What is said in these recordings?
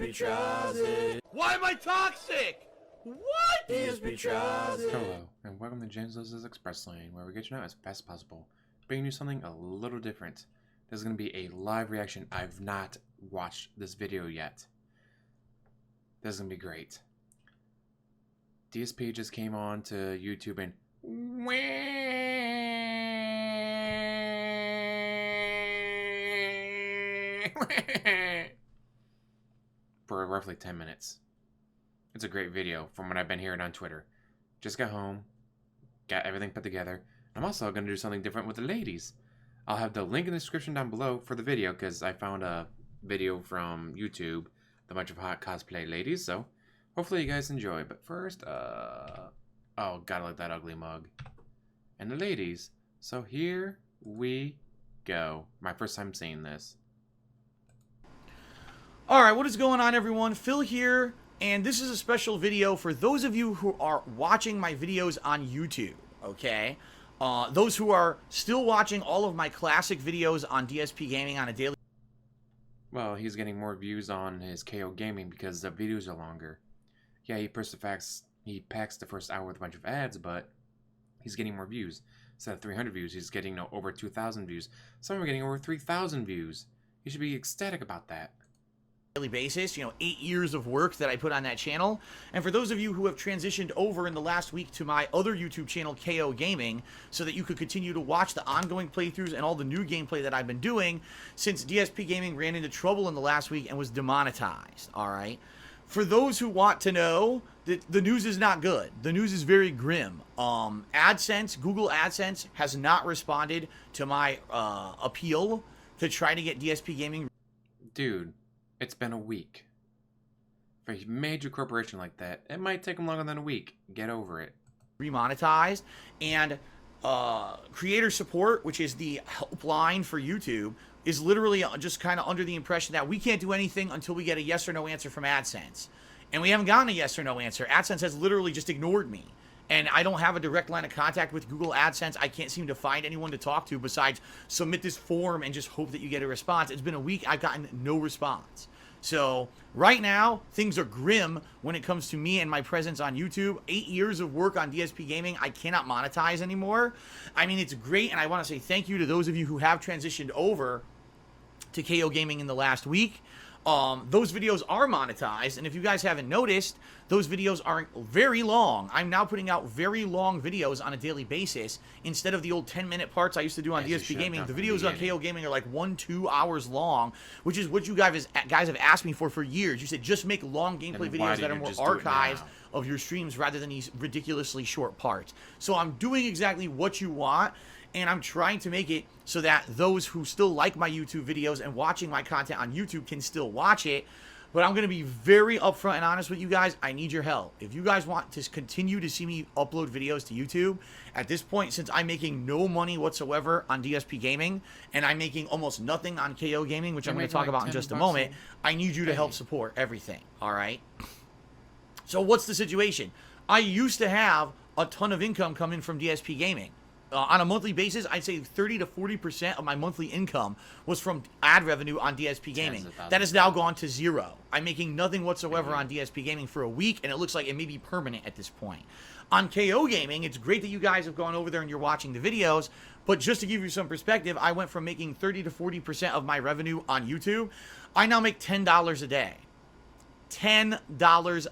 DSP tries it. Why am I toxic? What? DSP tries it. Hello, and welcome to James Liz's Express Lane, where we get you out as fast as possible, bringing you something a little different. There's going to be a live reaction. I've not watched this video yet. This is going to be great. DSP just came on to YouTube and for roughly 10 minutes. It's a great video from what I've been hearing on Twitter. Just got home, got everything put together. I'm also going to do something different with the ladies. I'll have the link in the description down below for the video because I found a video from YouTube, a bunch of hot cosplay ladies, so hopefully you guys enjoy. But first, oh, gotta like that ugly mug. And the ladies. So here we go. My first time seeing this. Alright, what is going on, everyone? Phil here, and this is a special video for those of you who are watching my videos on YouTube, okay? Those who are still watching all of my classic videos on DSP Gaming on a daily... Well, he's getting more views on his KO Gaming because the videos are longer. Yeah, he packs the first hour with a bunch of ads, but he's getting more views. Instead of 300 views, he's getting over 2,000 views. Some are getting over 3,000 views. You should be ecstatic about that. Daily basis, 8 years of work that I put on that channel. And for those of you who have transitioned over in the last week to my other YouTube channel, KO Gaming, so that you could continue to watch the ongoing playthroughs and all the new gameplay that I've been doing since DSP Gaming ran into trouble in the last week and was demonetized, alright? For those who want to know, the news is not good. The news is very grim. AdSense, Google AdSense, has not responded to my appeal to try to get DSP Gaming. Dude, it's been a week. For a major corporation like that, it might take them longer than a week. Get over it. Remonetized, and creator support, which is the helpline for YouTube, is literally just kind of under the impression that we can't do anything until we get a yes or no answer from AdSense. And we haven't gotten a yes or no answer. AdSense has literally just ignored me. And I don't have a direct line of contact with Google AdSense. I can't seem to find anyone to talk to besides submit this form and just hope that you get a response. It's been a week. I've gotten no response. So right now, things are grim when it comes to me and my presence on YouTube. 8 years of work on DSP Gaming, I cannot monetize anymore. I mean, it's great, and I want to say thank you to those of you who have transitioned over to KO Gaming in the last week. Those videos are monetized, and if you guys haven't noticed, those videos are very long. I'm now putting out very long videos on a daily basis instead of the old 10-minute parts I used to do on DSP Gaming. The videos on KO Gaming are like 1-2 hours long, which is what you guys have asked me for years. You said just make long gameplay videos that are more archives of your streams rather than these ridiculously short parts. So I'm doing exactly what you want, and I'm trying to make it so that those who still like my YouTube videos and watching my content on YouTube can still watch it. But I'm going to be very upfront and honest with you guys. I need your help. If you guys want to continue to see me upload videos to YouTube, at this point, since I'm making no money whatsoever on DSP Gaming, and I'm making almost nothing on KO Gaming, which I'm going to talk about in just a moment, I need you to help support everything, all right? So what's the situation? I used to have a ton of income come in from DSP Gaming. On a monthly basis, I'd say 30 to 40% of my monthly income was from ad revenue on DSP Gaming. That has now gone to zero. I'm making nothing whatsoever on DSP Gaming for a week, and it looks like it may be permanent at this point. On KO Gaming, it's great that you guys have gone over there and you're watching the videos, but just to give you some perspective, I went from making 30 to 40% of my revenue on YouTube. I now make $10 a day. $10.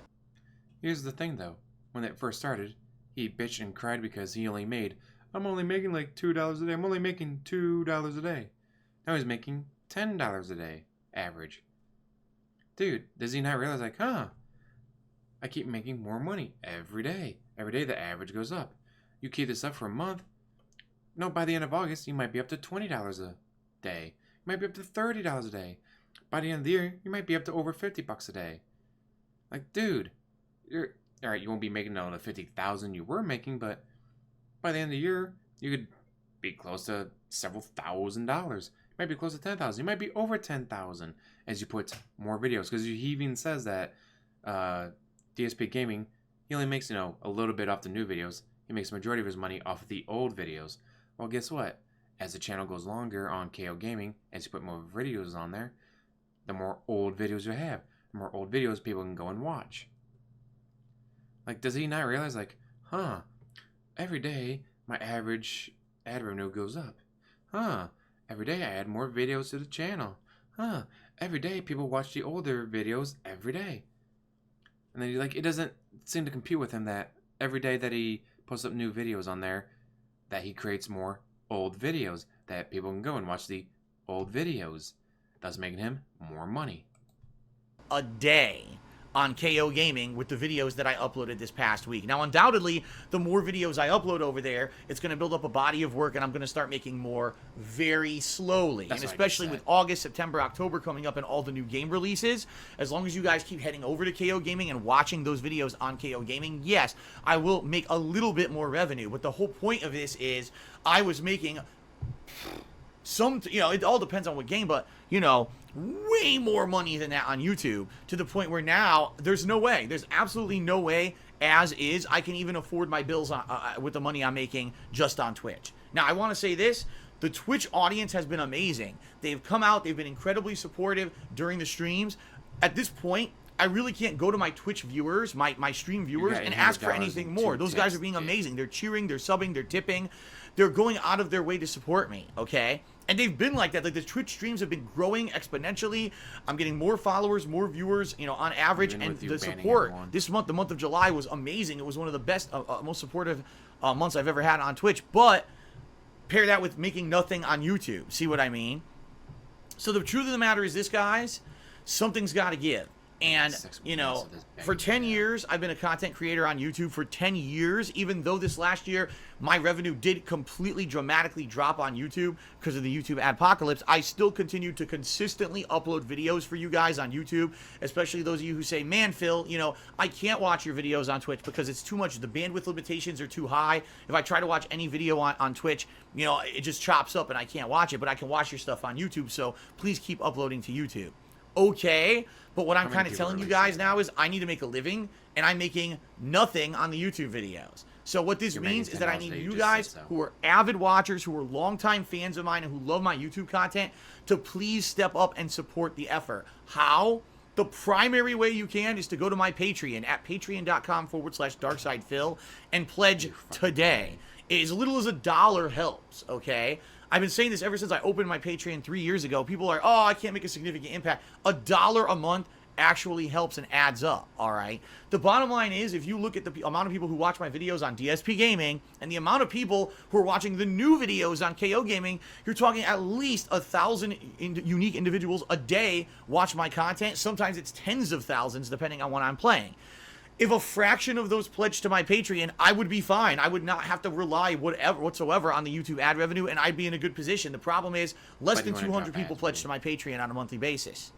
Here's the thing, though. When it first started, he bitched and cried because he only made... I'm only making like $2 a day. I'm only making $2 a day. Now he's making $10 a day, average. Dude, does he not realize, like, I keep making more money every day. Every day the average goes up. You keep this up for a month. No, by the end of August, you might be up to $20 a day. You might be up to $30 a day. By the end of the year, you might be up to over $50 a day. Like, dude, you're... Alright, you won't be making the $50,000 you were making, but... by the end of the year, you could be close to several $1,000s. You might be close to $10,000. You might be over $10,000 as you put more videos. Because he even says that DSP Gaming, he only makes, a little bit off the new videos. He makes the majority of his money off of the old videos. Well, guess what? As the channel goes longer on KO Gaming, as you put more videos on there, the more old videos you have. more old videos people can go and watch. Like, does he not realize, like, huh, every day my average ad revenue goes up. Huh, every day I add more videos to the channel. Huh, every day people watch the older videos every day. And then, like, it doesn't seem to compute with him that every day that he posts up new videos on there, that he creates more old videos, that people can go and watch the old videos, thus making him more money. A day on KO Gaming with the videos that I uploaded this past week. Now, undoubtedly, the more videos I upload over there, it's going to build up a body of work, and I'm going to start making more very slowly. That's and what I especially just with said. August, September, October coming up and all the new game releases, as long as you guys keep heading over to KO Gaming and watching those videos on KO Gaming, yes, I will make a little bit more revenue. But the whole point of this is I was making some, you know, it all depends on what game, but, you know, way more money than that on YouTube, to the point where now there's absolutely no way, as is, I can even afford my bills with the money I'm making just on Twitch. Now, I want to say this: the Twitch audience has been amazing. They've come out, they've been incredibly supportive during the streams. At this point, I really can't go to my Twitch viewers, my stream viewers, and ask for anything more. Those guys are being amazing. They're cheering, they're subbing, they're tipping. They're going out of their way to support me, okay? And they've been like that. Like, the Twitch streams have been growing exponentially. I'm getting more followers, more viewers, you know, on average. Even And with you the banning support everyone. this month, the month of July, was amazing. It was one of the best, most supportive months I've ever had on Twitch. But pair that with making nothing on YouTube. See what I mean? So the truth of the matter is this, guys, something's got to give. And, you know, for 10 years, I've been a content creator on YouTube for 10 years, even though this last year, my revenue did completely dramatically drop on YouTube because of the YouTube adpocalypse. I still continue to consistently upload videos for you guys on YouTube, especially those of you who say, man, Phil, you know, I can't watch your videos on Twitch because it's too much. The bandwidth limitations are too high. If I try to watch any video on Twitch, you know, it just chops up and I can't watch it, but I can watch your stuff on YouTube. So please keep uploading to YouTube. Okay, but what I'm kind of telling you guys now is I need to make a living, and I'm making nothing on the YouTube videos. So what this means is that I need you guys who are avid watchers, who are longtime fans of mine, and who love my YouTube content to please step up and support the effort. How? The primary way you can is to go to my Patreon at patreon.com/DarksidePhil and pledge today. As little as $1 helps, okay? I've been saying this ever since I opened my Patreon 3 years ago. People are, oh, I can't make a significant impact. $1 a month actually helps and adds up, all right? The bottom line is, if you look at the amount of people who watch my videos on DSP Gaming and the amount of people who are watching the new videos on KO Gaming, you're talking at least 1,000 unique individuals a day watch my content. Sometimes it's tens of thousands, depending on what I'm playing. If a fraction of those pledged to my Patreon, I would be fine. I would not have to rely whatsoever on the YouTube ad revenue, and I'd be in a good position. The problem is less than 200 people pledge to my Patreon on a monthly basis.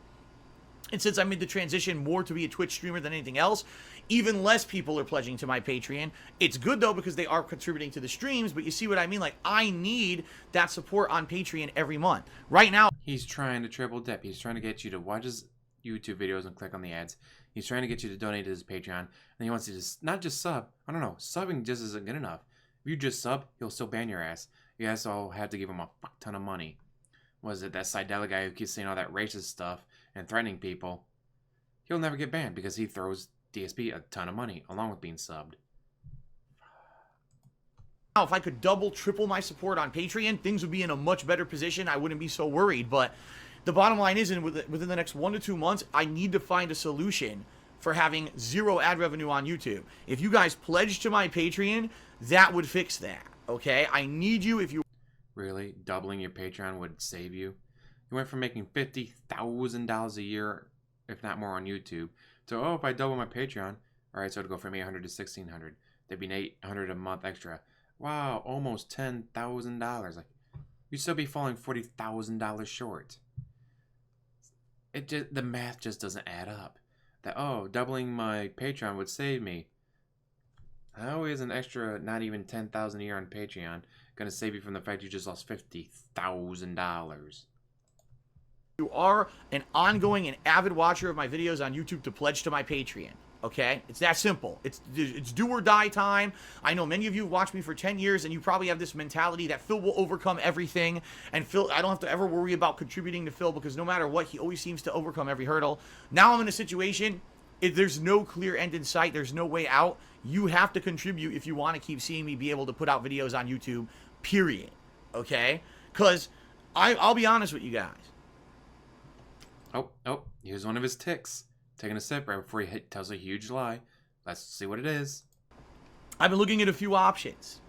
And since I made the transition more to be a Twitch streamer than anything else, even less people are pledging to my Patreon. It's good, though, because they are contributing to the streams, but you see what I mean? Like, I need that support on Patreon every month. Right now, He's trying to triple dip. He's trying to get you to watch his YouTube videos and click on the ads. He's trying to get you to donate to his Patreon. And he wants you to not just sub. I don't know. Subbing just isn't good enough. If you just sub, he'll still ban your ass. You guys all have to give him a fuck ton of money. Was it that Sidella guy who keeps saying all that racist stuff and threatening people? He'll never get banned because he throws DSP a ton of money along with being subbed. Now, if I could double, triple my support on Patreon, things would be in a much better position. I wouldn't be so worried. But the bottom line is, within the next 1 to 2 months, I need to find a solution for having zero ad revenue on YouTube. If you guys pledge to my Patreon, that would fix that, okay? I need you if you... Really? Doubling your Patreon would save you? You went from making $50,000 a year, if not more, on YouTube, to, oh, if I double my Patreon, all right, so it'd go from $800 to $1,600. There'd be $800 a month extra. Wow, almost $10,000. Like, you'd still be falling $40,000 short. The math just doesn't add up. That, oh, doubling my Patreon would save me. How is an extra not even $10,000 a year on Patreon going to save you from the fact you just lost $50,000? You are an ongoing and avid watcher of my videos on YouTube to pledge to my Patreon. Okay, it's that simple. It's do or die time. I know many of you have watched me for 10 years, and you probably have this mentality that Phil will overcome everything, and Phil, I don't have to ever worry about contributing to Phil because no matter what, he always seems to overcome every hurdle. Now I'm in a situation, there's no clear end in sight. There's no way out. You have to contribute if you want to keep seeing me be able to put out videos on YouTube, period. Okay, because I'll be honest with you guys. Oh, here's one of his ticks. Taking a sip right before he tells a huge lie. Let's see what it is. I've been looking at a few options.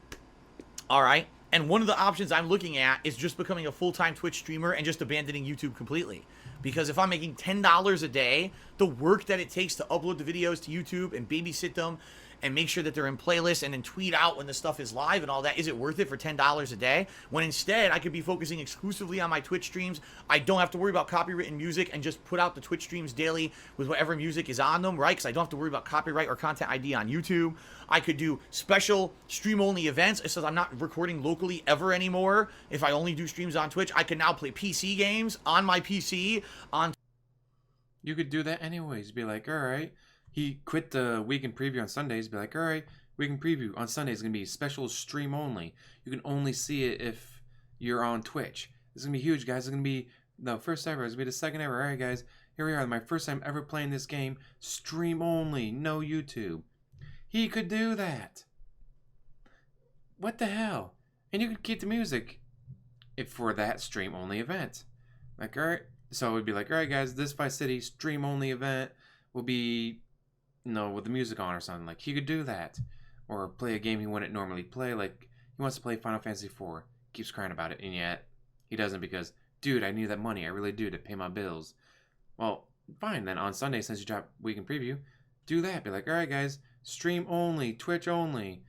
All right. And one of the options I'm looking at is just becoming a full-time Twitch streamer and just abandoning YouTube completely. Because if I'm making $10 a day, the work that it takes to upload the videos to YouTube and babysit them and make sure that they're in playlists and then tweet out when the stuff is live and all that, is it worth it for $10 a day? When instead, I could be focusing exclusively on my Twitch streams. I don't have to worry about copywritten music and just put out the Twitch streams daily with whatever music is on them, right? Because I don't have to worry about copyright or content ID on YouTube. I could do special stream-only events. It says I'm not recording locally ever anymore. If I only do streams on Twitch, I can now play PC games on my PC. You could do that anyways. Be like, all right. He quit the weekend preview on Sundays. Be like, all right, weekend preview on Sundays is going to be special stream only. You can only see it if you're on Twitch. This is going to be huge, guys. It's going to be the first ever. It's going to be the second ever. All right, guys, here we are. My first time ever playing this game. Stream only, no YouTube. He could do that. What the hell? And you could keep the music for that stream only event. Like, all right. So it would be like, all right, guys, this Vice City stream only event will be, with the music on or something. Like, he could do that. Or play a game he wouldn't normally play. Like, he wants to play Final Fantasy IV. Keeps crying about it. And yet, he doesn't because, dude, I need that money. I really do to pay my bills. Well, fine. Then on Sunday, since you drop Weekend Preview, do that. Be like, all right, guys, stream only, Twitch only,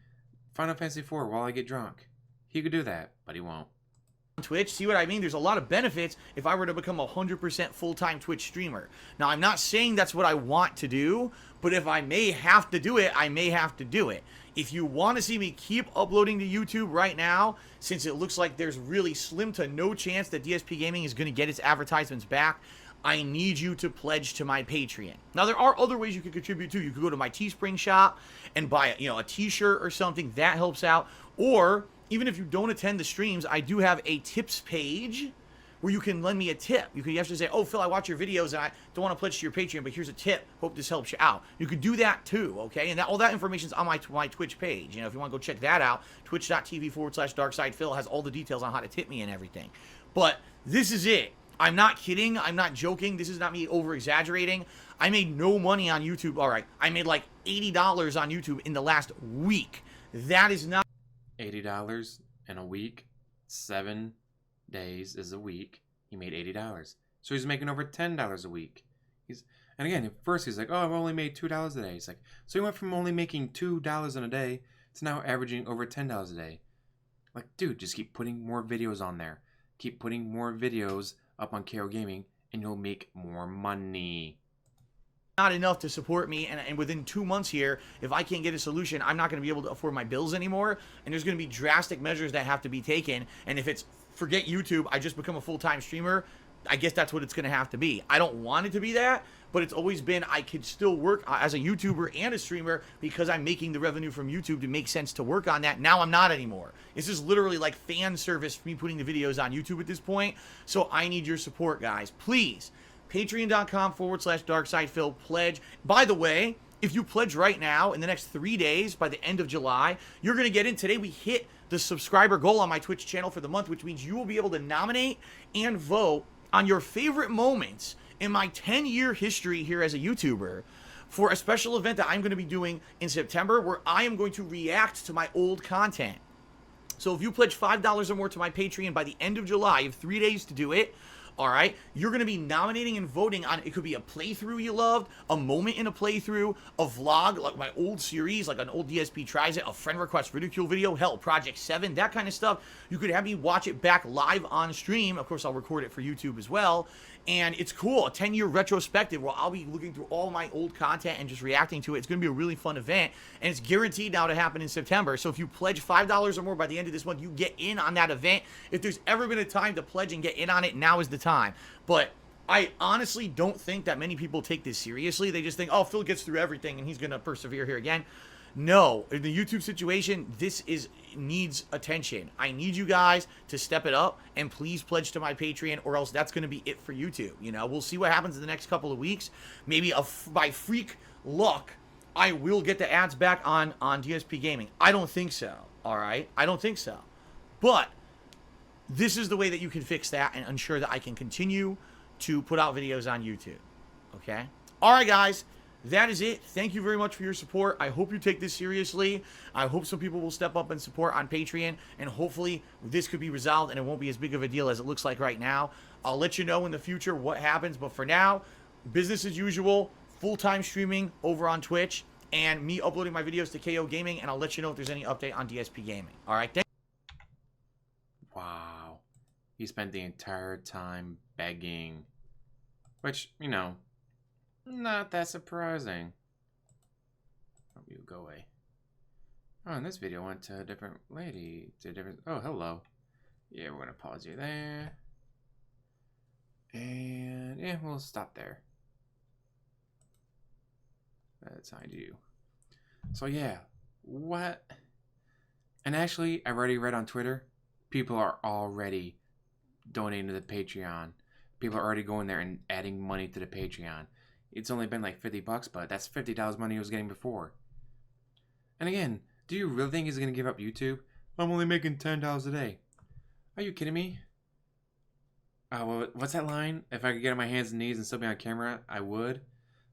Final Fantasy IV while I get drunk. He could do that, but he won't. Twitch, see what I mean? There's a lot of benefits if I were to become a 100% full-time Twitch streamer. Now, I'm not saying that's what I want to do, but if I may have to do it, I may have to do it. If you want to see me keep uploading to YouTube right now, since it looks like there's really slim to no chance that DSPGaming is going to get its advertisements back, I need you to pledge to my Patreon. Now, there are other ways you could contribute too. You could go to my Teespring shop and buy, a t-shirt or something. That helps out. Or even if you don't attend the streams, I do have a tips page where you can lend me a tip. You can actually say, oh, Phil, I watch your videos and I don't want to pledge to your Patreon, but here's a tip. Hope this helps you out. You could do that too, okay? And all that information is on my Twitch page. If you want to go check that out, twitch.tv/DarksidePhil has all the details on how to tip me and everything. But this is it. I'm not kidding. I'm not joking. This is not me over-exaggerating. I made no money on YouTube. All right. I made like $80 on YouTube in the last week. That is not $80 in a week. 7 days is a week. He made $80. So he's making over $10 a week. And again, at first he's like, oh, I've only made $2 a day. He's like, so he went from only making $2 in a day to now averaging over $10 a day. Like, dude, just keep putting more videos on there. Keep putting more videos up on KO Gaming, and you'll make more money. Not enough to support me, and within 2 months here, if I can't get a solution, I'm not going to be able to afford my bills anymore, and there's going to be drastic measures that have to be taken, and if it's forget YouTube, I just become a full-time streamer, I guess that's what it's going to have to be. I don't want it to be that, but it's always been I could still work as a YouTuber and a streamer because I'm making the revenue from YouTube to make sense to work on that. Now I'm not anymore. This is literally like fan service for me putting the videos on YouTube at this point, so I need your support, guys. Please, patreon.com/DarksidePhil, pledge. By the way, if you pledge right now in the next 3 days by the end of July, you're going to get in. Today we hit the subscriber goal on my Twitch channel for the month, which means you will be able to nominate and vote on your favorite moments in my 10-year history here as a YouTuber for a special event that I'm going to be doing in September where I am going to react to my old content. So if you pledge $5 or more to my Patreon by the end of July, you have 3 days to do it. All right, you're going to be nominating and voting on, it could be a playthrough you loved, a moment in a playthrough, a vlog, like my old series, like an old DSP tries it, a friend request ridicule video, hell, Project 7, that kind of stuff. You could have me watch it back live on stream. Of course, I'll record it for YouTube as well. And it's cool, a 10-year retrospective where I'll be looking through all my old content and just reacting to it. It's going to be a really fun event, and it's guaranteed now to happen in September. So if you pledge $5 or more by the end of this month, you get in on that event. If there's ever been a time to pledge and get in on it, now is the time. But I honestly don't think that many people take this seriously. They just think, oh, Phil gets through everything and he's going to persevere here again. No, in the YouTube situation, needs attention. I need you guys to step it up and please pledge to my Patreon, or else that's going to be it for YouTube. You know, we'll see what happens in the next couple of weeks. Maybe by freak luck, I will get the ads back on DSP Gaming. I don't think so. All right, I don't think so. But this is the way that you can fix that and ensure that I can continue to put out videos on YouTube. Okay? All right, guys. That is it. Thank you very much for your support. I hope you take this seriously. I hope some people will step up and support on Patreon, and hopefully this could be resolved and it won't be as big of a deal as it looks like right now. I'll let you know in the future what happens, but for now, business as usual, full-time streaming over on Twitch, and me uploading my videos to KO Gaming, and I'll let you know if there's any update on DSP Gaming. All right? Wow. He spent the entire time begging. Which, you know, not that surprising. Oh, you go away. Oh, and this video went to a different lady. Oh, hello. Yeah, we're gonna pause you there. And yeah, we'll stop there. That's how I do. So yeah, what? And actually, I've already read on Twitter, people are already donating to the Patreon. People are already going there and adding money to the Patreon. It's only been like $50, but that's $50 money he was getting before. And again, do you really think he's going to give up YouTube? I'm only making $10 a day. Are you kidding me? Well, what's that line? If I could get on my hands and knees and still be on camera, I would.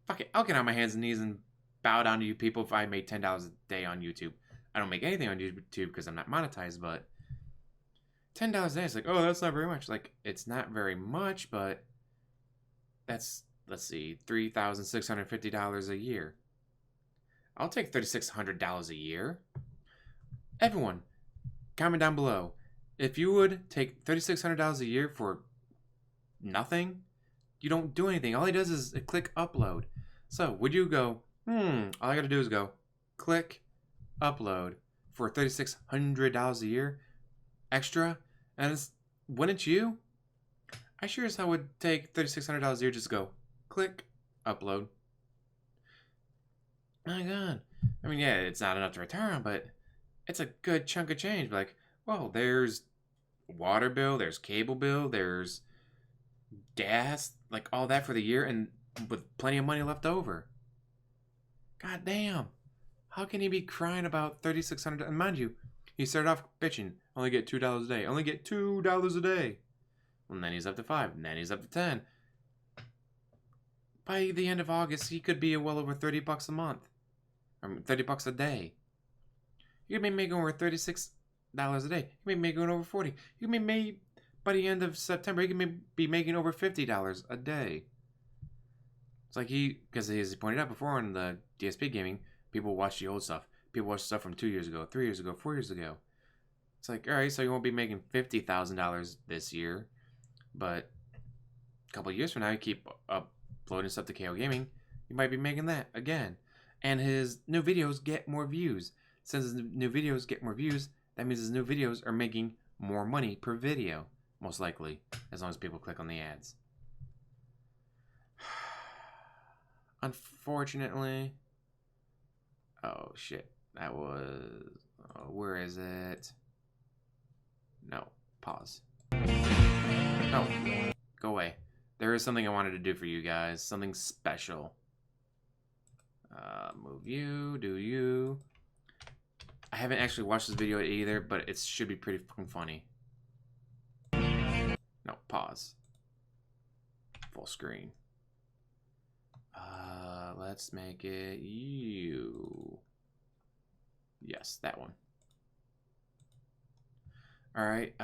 Fuck it, I'll get on my hands and knees and bow down to you people if I made $10 a day on YouTube. I don't make anything on YouTube because I'm not monetized, but $10 a day is like, oh, that's not very much. Like, it's not very much, but that's, let's see, $3,650 a year. I'll take $3,600 a year. Everyone, comment down below. If you would take $3,600 a year for nothing, you don't do anything. All he does is click upload. So, would you go, all I gotta do is go, click upload for $3,600 a year extra? And wouldn't you? I sure as hell would take $3,600 a year just go, click upload. My God. I mean, yeah, it's not enough to retire on, but it's a good chunk of change. Like, well, there's water bill, there's cable bill, there's gas, like all that for the year, and with plenty of money left over. God damn. How can he be crying about $3,600? And mind you, he started off bitching, only get $2 a day, only get $2 a day. And then he's up to $5, and then he's up to $10. By the end of August, he could be well over $30 a month. Or $30 a day. You could be making over $36 a day. You could be making over $40. You could be made by the end of September. You could be making over $50 a day. It's like because as he pointed out before on the DSP Gaming, people watch the old stuff. People watch stuff from 2 years ago, 3 years ago, 4 years ago. It's like, all right, so you won't be making $50,000 this year, but a couple of years from now, you keep uploading stuff to KO Gaming, you might be making that again. And his new videos get more views. Since his new videos get more views, that means his new videos are making more money per video, most likely, as long as people click on the ads. Unfortunately, oh shit, that was, where is it? No, pause. No, go away. There is something I wanted to do for you guys, something special. Move you, do you. I haven't actually watched this video either, but it should be pretty fucking funny. No, pause. Full screen. Let's make it you. Yes, that one. Alright,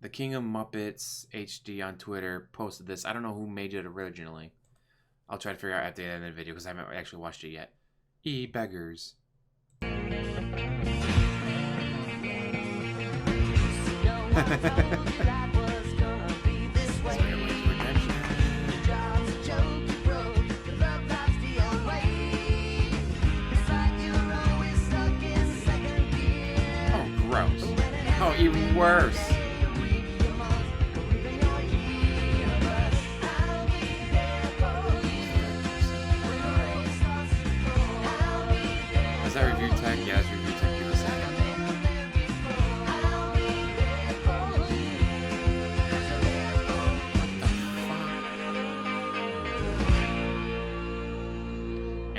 the King of Muppets HD on Twitter posted this. I don't know who made it originally. I'll try to figure out at the end of the video because I haven't actually watched it yet. Beggars. Oh, gross. Oh, even worse.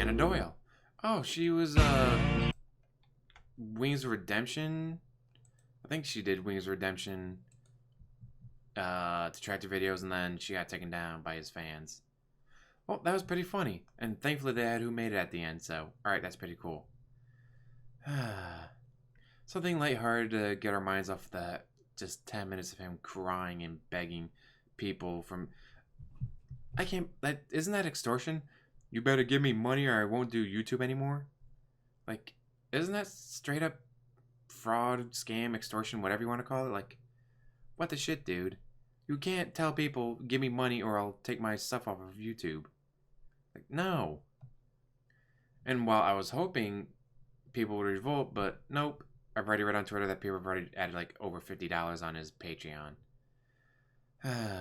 Anna Doyle. Oh, she was Wings of Redemption. I think she did Wings of Redemption detractor videos, and then she got taken down by his fans. Well, that was pretty funny, and thankfully they had who made it at the end, so alright, that's pretty cool. Something lighthearted to get our minds off that. Just 10 minutes of him crying and begging people from... I can't... Isn't that extortion? You better give me money or I won't do YouTube anymore? Like, isn't that straight up fraud, scam, extortion, whatever you want to call it? Like, what the shit, dude? You can't tell people, give me money or I'll take my stuff off of YouTube. Like, no. And while I was hoping people would revolt, but nope. I've already read on Twitter that people have already added like over $50 on his Patreon.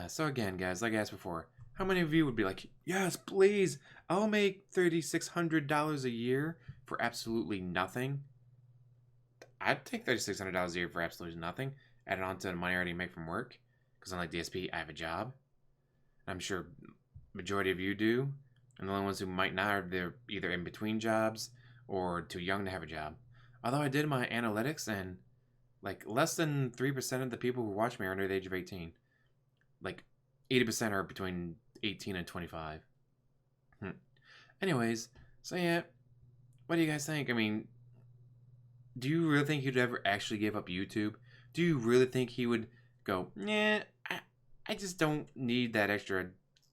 So again, guys, like I asked before, how many of you would be like, yes, please, I'll make $3,600 a year for absolutely nothing? I'd take $3,600 a year for absolutely nothing, add it on to the money I already make from work, because unlike DSP, I have a job. I'm sure majority of you do, and the only ones who might not are they're either in between jobs or too young to have a job. Although I did my analytics, and like less than 3% of the people who watch me are under the age of 18. Like 80% are between 18 and 25. Anyways, so yeah, what do you guys think? I mean, do you really think he'd ever actually give up YouTube? Do you really think he would go, nah, I just don't need that extra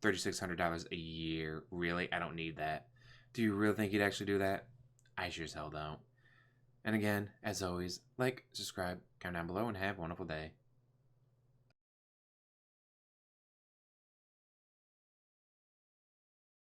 $3,600 a year. Really, I don't need that. Do you really think he'd actually do that? I sure as hell don't. And again, as always, like, subscribe, comment down below, and have a wonderful day.